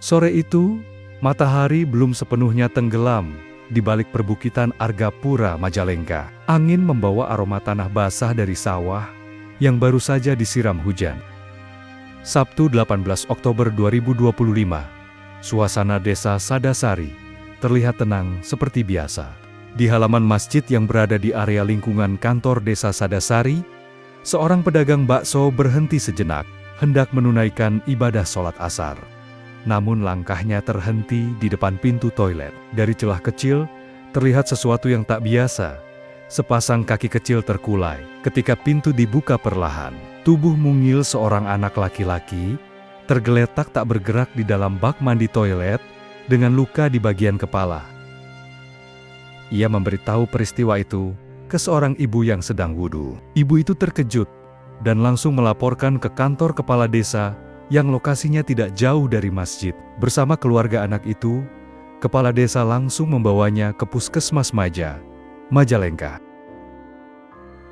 Sore itu, matahari belum sepenuhnya tenggelam di balik perbukitan Argapura, Majalengka. Angin membawa aroma tanah basah dari sawah yang baru saja disiram hujan. Sabtu 18 Oktober 2025, suasana desa Sadasari terlihat tenang seperti biasa. Di halaman masjid yang berada di area lingkungan kantor desa Sadasari, seorang pedagang bakso berhenti sejenak, hendak menunaikan ibadah sholat asar. Namun langkahnya terhenti di depan pintu toilet. Dari celah kecil, terlihat sesuatu yang tak biasa. Sepasang kaki kecil terkulai. Ketika pintu dibuka perlahan, tubuh mungil seorang anak laki-laki tergeletak tak bergerak di dalam bak mandi toilet dengan luka di bagian kepala. Ia memberitahu peristiwa itu ke seorang ibu yang sedang wudhu. Ibu itu terkejut dan langsung melaporkan ke kantor kepala desa yang lokasinya tidak jauh dari masjid. Bersama keluarga anak itu, kepala desa langsung membawanya ke Puskesmas Maja, Majalengka.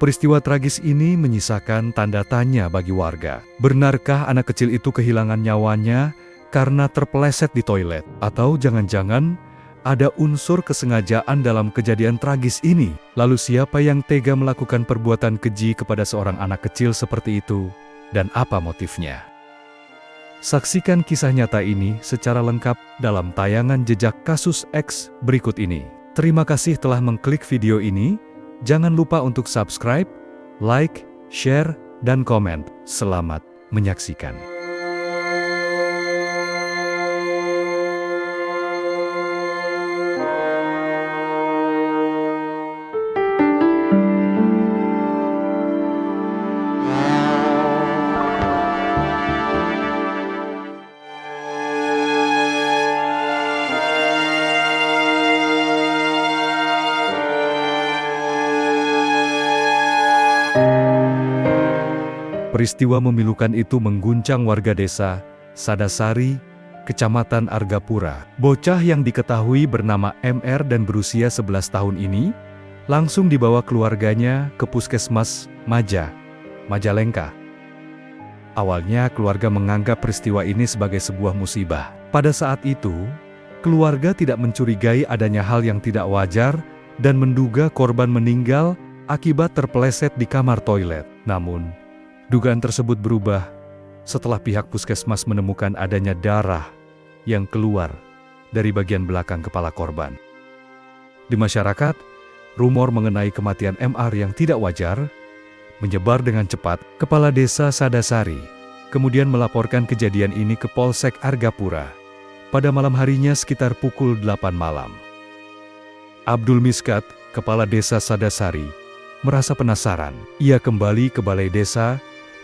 Peristiwa tragis ini menyisakan tanda tanya bagi warga. Benarkah anak kecil itu kehilangan nyawanya karena terpeleset di toilet? Atau jangan-jangan ada unsur kesengajaan dalam kejadian tragis ini? Lalu siapa yang tega melakukan perbuatan keji kepada seorang anak kecil seperti itu? Dan apa motifnya? Saksikan kisah nyata ini secara lengkap dalam tayangan Jejak Kasus X berikut ini. Terima kasih telah mengklik video ini. Jangan lupa untuk subscribe, like, share, dan komen. Selamat menyaksikan. Peristiwa memilukan itu mengguncang warga desa Sadasari, Kecamatan Argapura. Bocah yang diketahui bernama MR dan berusia 11 tahun ini langsung dibawa keluarganya ke Puskesmas Maja, Majalengka. Awalnya keluarga menganggap peristiwa ini sebagai sebuah musibah. Pada saat itu, keluarga tidak mencurigai adanya hal yang tidak wajar dan menduga korban meninggal akibat terpeleset di kamar toilet. Namun, dugaan tersebut berubah setelah pihak puskesmas menemukan adanya darah yang keluar dari bagian belakang kepala korban. Di masyarakat, rumor mengenai kematian MR yang tidak wajar menyebar dengan cepat. Kepala Desa Sadasari kemudian melaporkan kejadian ini ke Polsek Argapura pada malam harinya sekitar pukul 8 malam. Abdul Miskat, Kepala Desa Sadasari, merasa penasaran. Ia kembali ke balai desa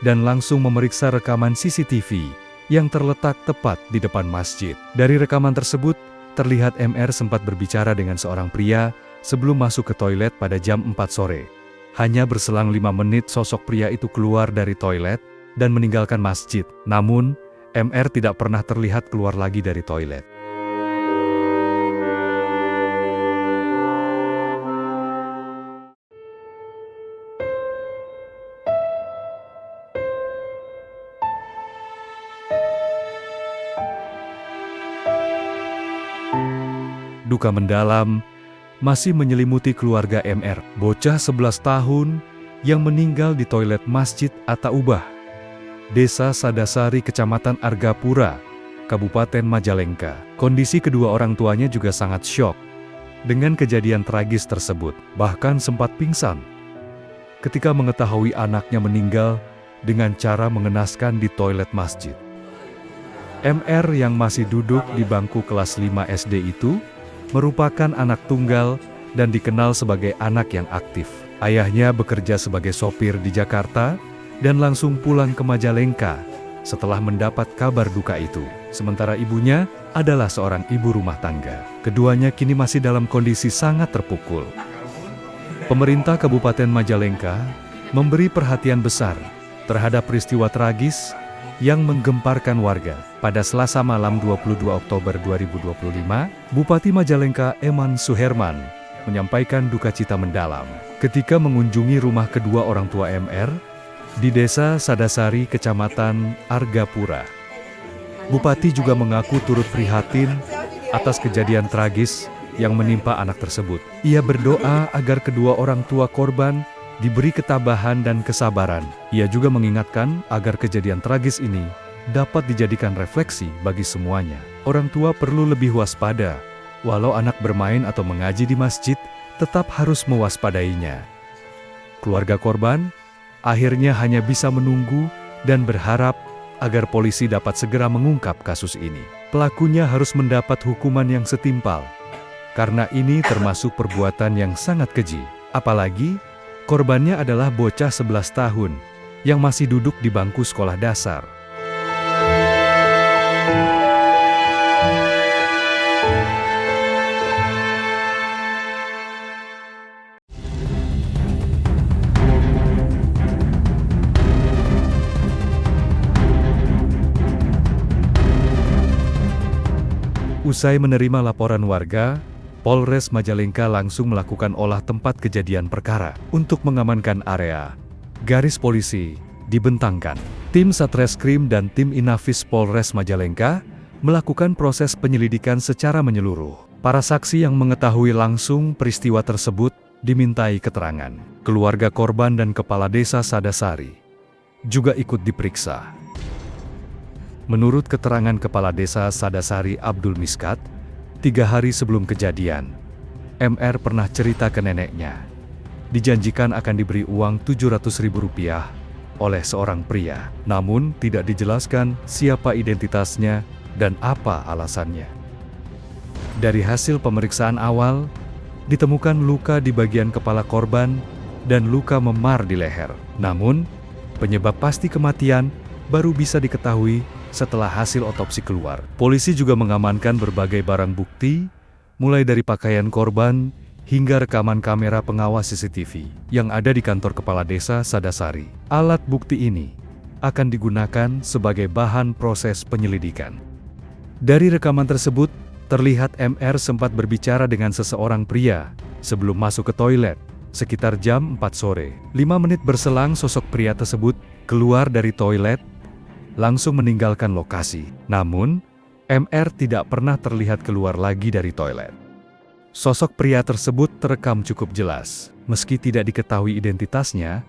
dan langsung memeriksa rekaman CCTV yang terletak tepat di depan masjid. Dari rekaman tersebut, terlihat MR sempat berbicara dengan seorang pria sebelum masuk ke toilet pada jam 4 sore. Hanya berselang 5 menit sosok pria itu keluar dari toilet dan meninggalkan masjid. Namun, MR tidak pernah terlihat keluar lagi dari toilet. Duka mendalam masih menyelimuti keluarga MR, bocah 11 tahun yang meninggal di toilet Masjid Atta-Ubah, Desa Sadasari, Kecamatan Argapura, Kabupaten Majalengka. Kondisi kedua orang tuanya juga sangat syok dengan kejadian tragis tersebut, bahkan sempat pingsan ketika mengetahui anaknya meninggal dengan cara mengenaskan di toilet masjid. MR yang masih duduk di bangku kelas 5 SD itu merupakan anak tunggal dan dikenal sebagai anak yang aktif. Ayahnya bekerja sebagai sopir di Jakarta dan langsung pulang ke Majalengka setelah mendapat kabar duka itu. Sementara ibunya adalah seorang ibu rumah tangga. Keduanya kini masih dalam kondisi sangat terpukul. Pemerintah Kabupaten Majalengka memberi perhatian besar terhadap peristiwa tragis yang menggemparkan warga. Pada Selasa malam 22 Oktober 2025, Bupati Majalengka Eman Suherman menyampaikan duka cita mendalam ketika mengunjungi rumah kedua orang tua MR di Desa Sadasari, Kecamatan Argapura. Bupati juga mengaku turut prihatin atas kejadian tragis yang menimpa anak tersebut. Ia berdoa agar kedua orang tua korban diberi ketabahan dan kesabaran. Ia juga mengingatkan agar kejadian tragis ini dapat dijadikan refleksi bagi semuanya. Orang tua perlu lebih waspada, walau anak bermain atau mengaji di masjid, tetap harus mewaspadainya. Keluarga korban akhirnya hanya bisa menunggu dan berharap agar polisi dapat segera mengungkap kasus ini. Pelakunya harus mendapat hukuman yang setimpal, karena ini termasuk perbuatan yang sangat keji. Apalagi, korbannya adalah bocah 11 tahun yang masih duduk di bangku sekolah dasar. Usai menerima laporan warga, Polres Majalengka langsung melakukan olah tempat kejadian perkara. Untuk mengamankan area, garis polisi dibentangkan. Tim Satreskrim dan tim Inafis Polres Majalengka melakukan proses penyelidikan secara menyeluruh. Para saksi yang mengetahui langsung peristiwa tersebut dimintai keterangan. Keluarga korban dan Kepala Desa Sadasari juga ikut diperiksa. Menurut keterangan Kepala Desa Sadasari Abdul Miskat, 3 hari sebelum kejadian, MR pernah cerita ke neneknya. Dijanjikan akan diberi uang Rp700.000 oleh seorang pria. Namun tidak dijelaskan siapa identitasnya dan apa alasannya. Dari hasil pemeriksaan awal, ditemukan luka di bagian kepala korban dan luka memar di leher. Namun, penyebab pasti kematian baru bisa diketahui setelah hasil otopsi keluar. Polisi juga mengamankan berbagai barang bukti, mulai dari pakaian korban hingga rekaman kamera pengawas CCTV yang ada di kantor Kepala Desa Sadasari. Alat bukti ini akan digunakan sebagai bahan proses penyelidikan. Dari rekaman tersebut, terlihat MR sempat berbicara dengan seseorang pria sebelum masuk ke toilet sekitar jam 4 sore. 5 menit berselang sosok pria tersebut keluar dari toilet langsung meninggalkan lokasi. Namun, MR tidak pernah terlihat keluar lagi dari toilet. Sosok pria tersebut terekam cukup jelas. Meski tidak diketahui identitasnya,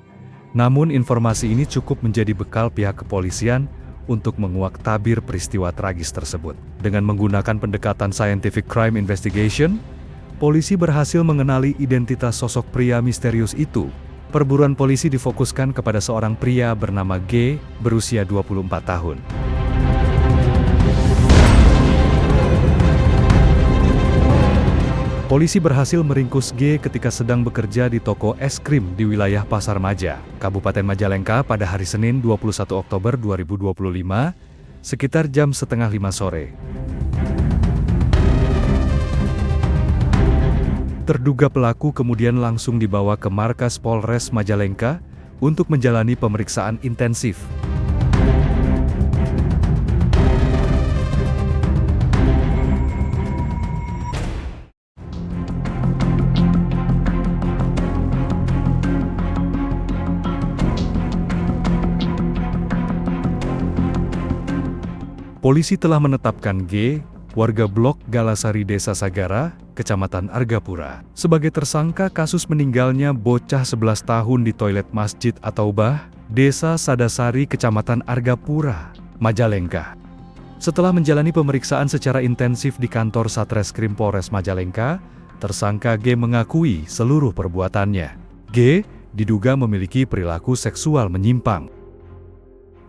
namun informasi ini cukup menjadi bekal pihak kepolisian untuk menguak tabir peristiwa tragis tersebut. Dengan menggunakan pendekatan scientific crime investigation, polisi berhasil mengenali identitas sosok pria misterius itu. Perburuan polisi difokuskan kepada seorang pria bernama G, berusia 24 tahun. Polisi berhasil meringkus G ketika sedang bekerja di toko es krim di wilayah Pasar Maja, Kabupaten Majalengka pada hari Senin 21 Oktober 2025, sekitar jam 4:30 sore. Terduga pelaku kemudian langsung dibawa ke markas Polres Majalengka untuk menjalani pemeriksaan intensif. Polisi telah menetapkan G, warga Blok Galasari Desa Sagara, Kecamatan Argapura, sebagai tersangka kasus meninggalnya bocah 11 tahun di toilet Masjid At-Taubah, Desa Sadasari, Kecamatan Argapura, Majalengka. Setelah menjalani pemeriksaan secara intensif di kantor Satreskrim Polres Majalengka, tersangka G mengakui seluruh perbuatannya. G diduga memiliki perilaku seksual menyimpang.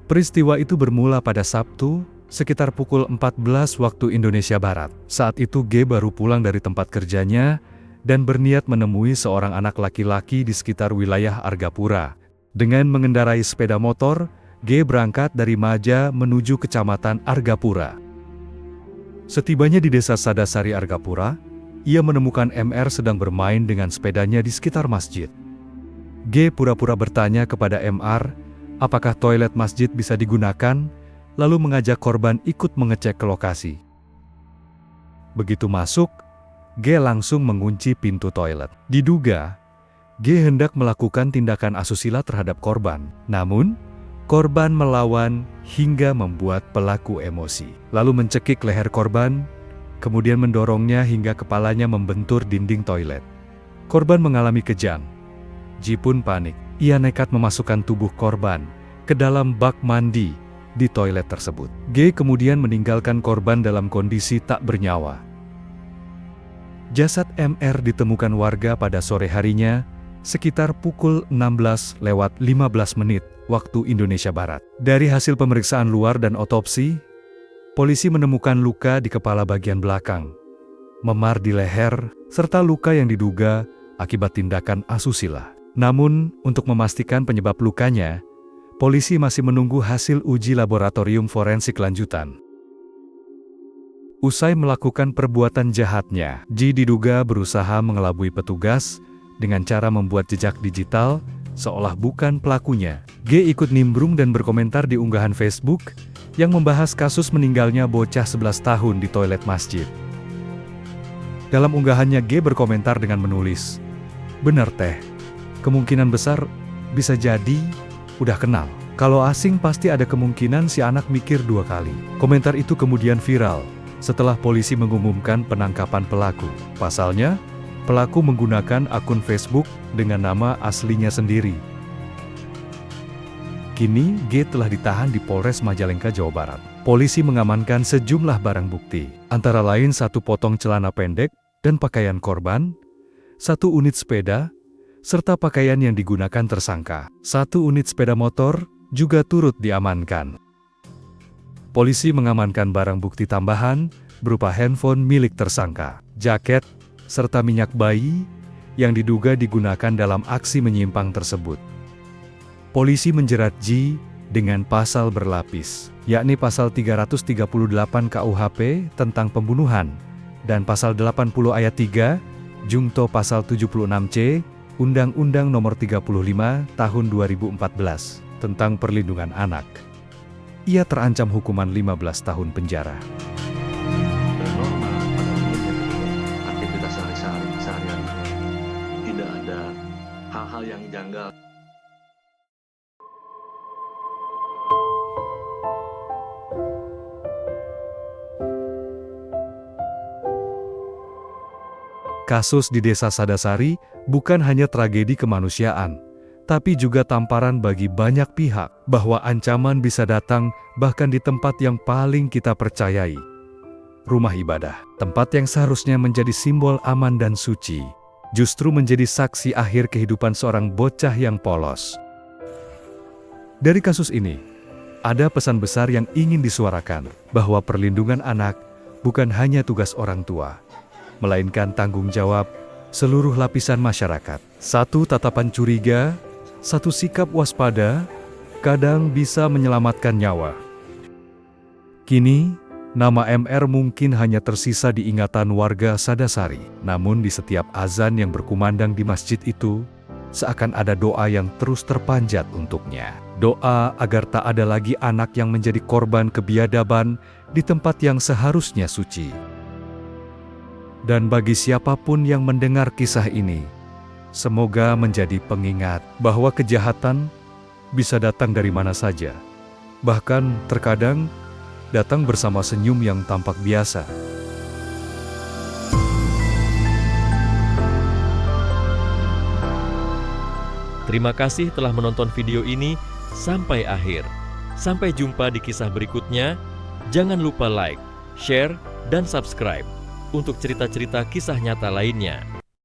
Peristiwa itu bermula pada Sabtu, sekitar pukul 14 waktu Indonesia Barat. Saat itu G baru pulang dari tempat kerjanya dan berniat menemui seorang anak laki-laki di sekitar wilayah Argapura. Dengan mengendarai sepeda motor, G berangkat dari Maja menuju Kecamatan Argapura. Setibanya di Desa Sadasari Argapura, ia menemukan MR sedang bermain dengan sepedanya di sekitar masjid. G pura-pura bertanya kepada MR, apakah toilet masjid bisa digunakan, lalu mengajak korban ikut mengecek ke lokasi. Begitu masuk, G langsung mengunci pintu toilet. Diduga, G hendak melakukan tindakan asusila terhadap korban. Namun, Korban melawan hingga membuat pelaku emosi, lalu mencekik leher korban, kemudian mendorongnya hingga kepalanya membentur dinding toilet. Korban mengalami kejang. Ji pun panik. Ia nekat memasukkan tubuh korban ke dalam bak mandi di toilet tersebut. G kemudian meninggalkan korban dalam kondisi tak bernyawa. Jasad MR ditemukan warga pada sore harinya, sekitar pukul 16:15 waktu Indonesia Barat. Dari hasil pemeriksaan luar dan otopsi, polisi menemukan luka di kepala bagian belakang, memar di leher, serta luka yang diduga akibat tindakan asusila. Namun, untuk memastikan penyebab lukanya, polisi masih menunggu hasil uji laboratorium forensik lanjutan. Usai melakukan perbuatan jahatnya, Ji diduga berusaha mengelabui petugas dengan cara membuat jejak digital seolah bukan pelakunya. G ikut nimbrung dan berkomentar di unggahan Facebook yang membahas kasus meninggalnya bocah 11 tahun di toilet masjid. Dalam unggahannya, G berkomentar dengan menulis, "Bener teh, kemungkinan besar bisa jadi udah kenal. Kalau asing pasti ada kemungkinan si anak mikir 2 kali." Komentar itu kemudian viral setelah polisi mengumumkan penangkapan pelaku. Pasalnya, pelaku menggunakan akun Facebook dengan nama aslinya sendiri. Kini, G telah ditahan di Polres Majalengka, Jawa Barat. Polisi mengamankan sejumlah barang bukti, antara lain 1 potong celana pendek dan pakaian korban, 1 unit sepeda, serta pakaian yang digunakan tersangka. 1 unit sepeda motor juga turut diamankan. Polisi mengamankan barang bukti tambahan berupa handphone milik tersangka, jaket, serta minyak bayi yang diduga digunakan dalam aksi menyimpang tersebut. Polisi menjerat Ji dengan pasal berlapis, yakni pasal 338 KUHP tentang pembunuhan dan pasal 80 ayat 3, jungto pasal 76C, Undang-Undang Nomor 35 Tahun 2014 tentang Perlindungan Anak. Ia terancam hukuman 15 tahun penjara. Normal aktivitas sehari-hari, tidak ada hal-hal yang janggal. Kasus di Desa Sadasari bukan hanya tragedi kemanusiaan, tapi juga tamparan bagi banyak pihak bahwa ancaman bisa datang bahkan di tempat yang paling kita percayai. Rumah ibadah, tempat yang seharusnya menjadi simbol aman dan suci, justru menjadi saksi akhir kehidupan seorang bocah yang polos. Dari kasus ini, ada pesan besar yang ingin disuarakan, bahwa perlindungan anak bukan hanya tugas orang tua, melainkan tanggung jawab seluruh lapisan masyarakat. 1 tatapan curiga, 1 sikap waspada, kadang bisa menyelamatkan nyawa. Kini, nama MR mungkin hanya tersisa di ingatan warga Sadasari. Namun di setiap azan yang berkumandang di masjid itu, seakan ada doa yang terus terpanjat untuknya. Doa agar tak ada lagi anak yang menjadi korban kebiadaban di tempat yang seharusnya suci. Dan bagi siapapun yang mendengar kisah ini, semoga menjadi pengingat bahwa kejahatan bisa datang dari mana saja. Bahkan terkadang datang bersama senyum yang tampak biasa. Terima kasih telah menonton video ini sampai akhir. Sampai jumpa di kisah berikutnya. Jangan lupa like, share, dan subscribe untuk cerita-cerita kisah nyata lainnya.